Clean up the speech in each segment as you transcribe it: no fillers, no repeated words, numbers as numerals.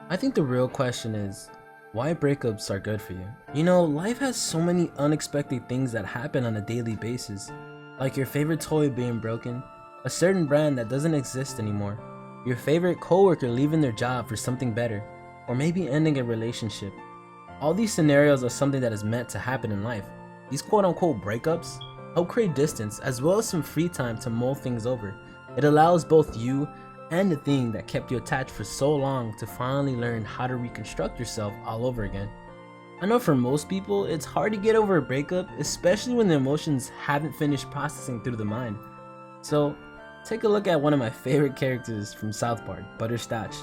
I think the real question is why breakups are good for you. You know, life has so many unexpected things that happen on a daily basis, like your favorite toy being broken, a certain brand that doesn't exist anymore, your favorite coworker leaving their job for something better, or maybe ending a relationship. All these scenarios are something that is meant to happen in life. These quote unquote breakups help create distance as well as some free time to mull things over. It allows both you and the thing that kept you attached for so long to finally learn how to reconstruct yourself all over again. I know for most people, it's hard to get over a breakup, especially when the emotions haven't finished processing through the mind. So, take a look at one of my favorite characters from South Park, Butterscotch.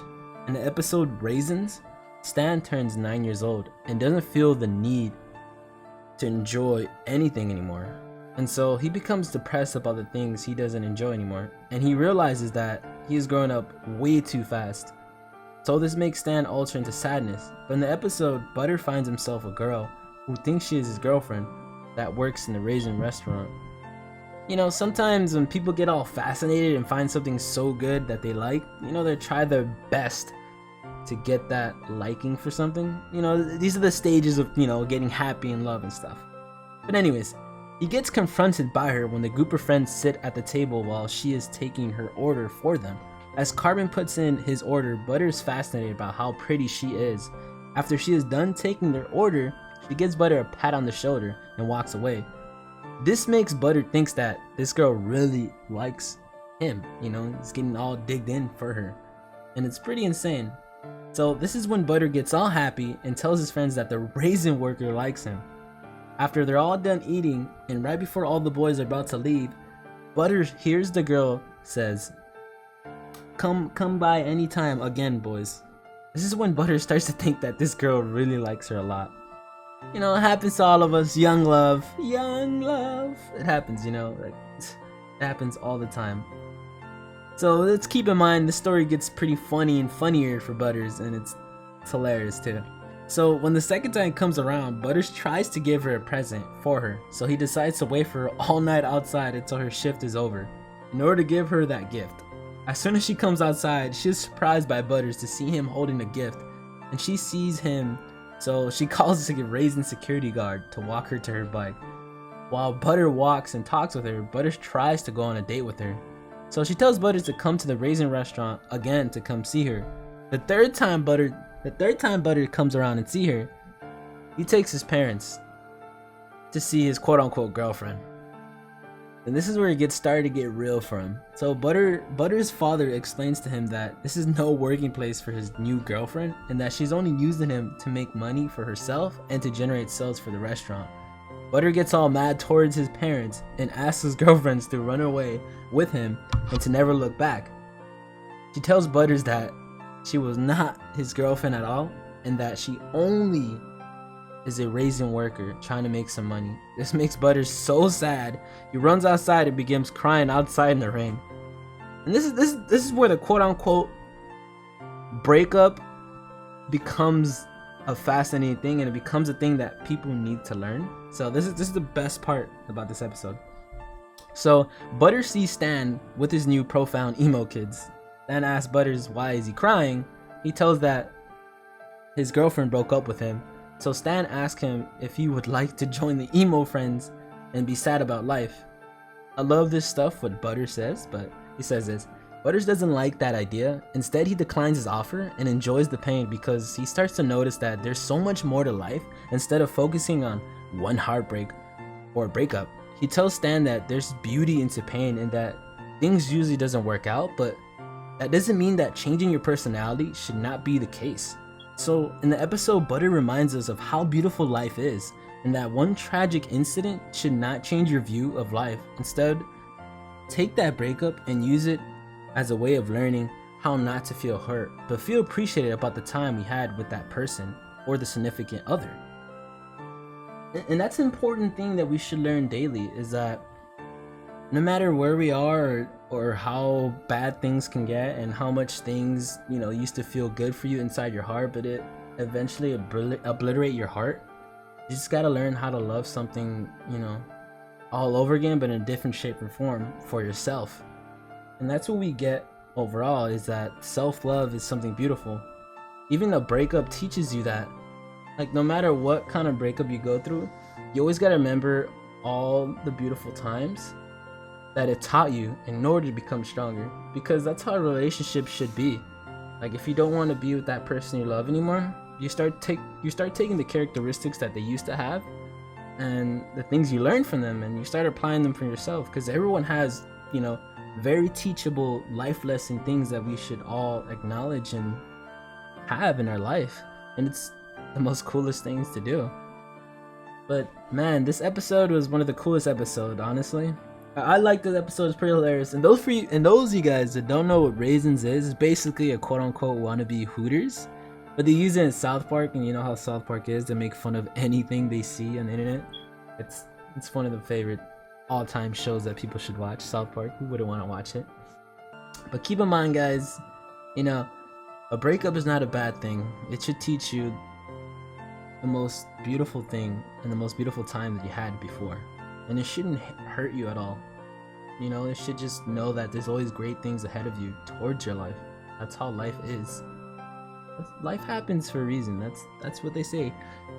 In the episode Raisins, Stan turns 9 years old and doesn't feel the need to enjoy anything anymore. And so he becomes depressed about the things he doesn't enjoy anymore, and he realizes that he is growing up way too fast. So this makes Stan alter into sadness. But in the episode, Butter finds himself a girl who thinks she is his girlfriend that works in the Raisin restaurant. You know, sometimes when people get all fascinated and find something so good that they like, they try their best to get that liking for something. These are the stages of, getting happy in love and stuff. But anyways, he gets confronted by her when the group of friends sit at the table while she is taking her order for them. As Carbon puts in his order, Butter is fascinated about how pretty she is. After she is done taking their order, she gives Butter a pat on the shoulder and walks away. This makes Butter thinks that this girl really likes him, he's getting all digged in for her. And it's pretty insane. So this is when Butter gets all happy and tells his friends that the raisin worker likes him. After they're all done eating, and right before all the boys are about to leave, Butter hears the girl says, Come by anytime again, boys." This is when Butter starts to think that this girl really likes her a lot. It happens to all of us, young love. It happens, it happens all the time. So let's keep in mind the story gets pretty funny and funnier for Butters, and it's hilarious too. So when the second time comes around, Butters tries to give her a present for her, so he decides to wait for her all night outside until her shift is over, in order to give her that gift. As soon as she comes outside, she is surprised by Butters to see him holding a gift, and she sees him, so she calls a Raisin security guard to walk her to her bike. While Butter walks and talks with her, Butters tries to go on a date with her. So she tells Butters to come to the Raisin restaurant again to come see her. The third time Butter comes around and see her, he takes his parents to see his quote-unquote girlfriend. And this is where it gets started to get real for him. So Butter's father explains to him that this is no working place for his new girlfriend, and that she's only using him to make money for herself and to generate sales for the restaurant. Butter gets all mad towards his parents and asks his girlfriends to run away with him and to never look back. She tells Butters that she was not his girlfriend at all, and that she only is a raisin worker trying to make some money. This makes Butters so sad. He runs outside and begins crying outside in the rain. And this is where the quote unquote breakup becomes a fascinating thing, and it becomes a thing that people need to learn. So this is the best part about this episode. So Butter sees Stan with his new profound emo kids. Stan asks Butters why is he crying. He tells that his girlfriend broke up with him. So Stan asks him if he would like to join the emo friends and be sad about life. I love this stuff, what Butter says, but he says this. Butters doesn't like that idea. Instead, he declines his offer and enjoys the pain because he starts to notice that there's so much more to life instead of focusing on one heartbreak or breakup. He tells Stan that there's beauty into pain and that things usually doesn't work out, but that doesn't mean that changing your personality should not be the case. So in the episode, Butter reminds us of how beautiful life is, and that one tragic incident should not change your view of life. Instead, take that breakup and use it as a way of learning how not to feel hurt, but feel appreciated about the time we had with that person or the significant other. And that's an important thing that we should learn daily, is that no matter where we are or how bad things can get and how much things used to feel good for you inside your heart, but it eventually obliterate your heart, you just gotta learn how to love something all over again, but in a different shape or form for yourself. And that's what we get overall, is that self-love is something beautiful. Even a breakup teaches you that. Like, no matter what kind of breakup you go through, you always gotta remember all the beautiful times that it taught you in order to become stronger. Because that's how a relationship should be. Like, if you don't want to be with that person you love anymore, you start taking the characteristics that they used to have and the things you learned from them, and you start applying them for yourself. Because everyone has, you know, very teachable life lesson things that we should all acknowledge and have in our life, and it's the most coolest things to do. But man, this episode was one of the coolest episodes, honestly. I like this episode. It's pretty hilarious. And those of you guys that don't know what Raisins is, it's basically a quote-unquote wannabe Hooters, but they use it in South Park, and you know how South Park is, to make fun of anything they see on the internet. It's one of the favorite all-time shows that people should watch. South Park, who wouldn't want to watch it? But keep in mind, guys, you know, a breakup is not a bad thing. It should teach you the most beautiful thing and the most beautiful time that you had before. And it shouldn't hurt you at all. You know, it should just know that there's always great things ahead of you towards your life. That's how life is. Life happens for a reason. That's what they say.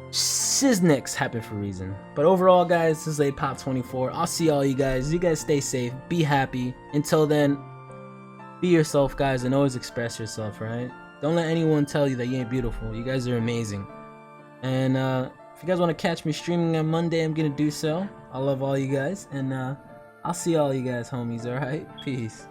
Shiznicks happen for a reason. But overall, guys, this is a Pop 24. I'll see all you guys. You guys stay safe. Be happy. Until then, be yourself, guys, and always express yourself, right? Don't let anyone tell you that you ain't beautiful. You guys are amazing. And if you guys want to catch me streaming on Monday, I'm gonna do so. I love all you guys, and I'll see all you guys, homies. All right, peace.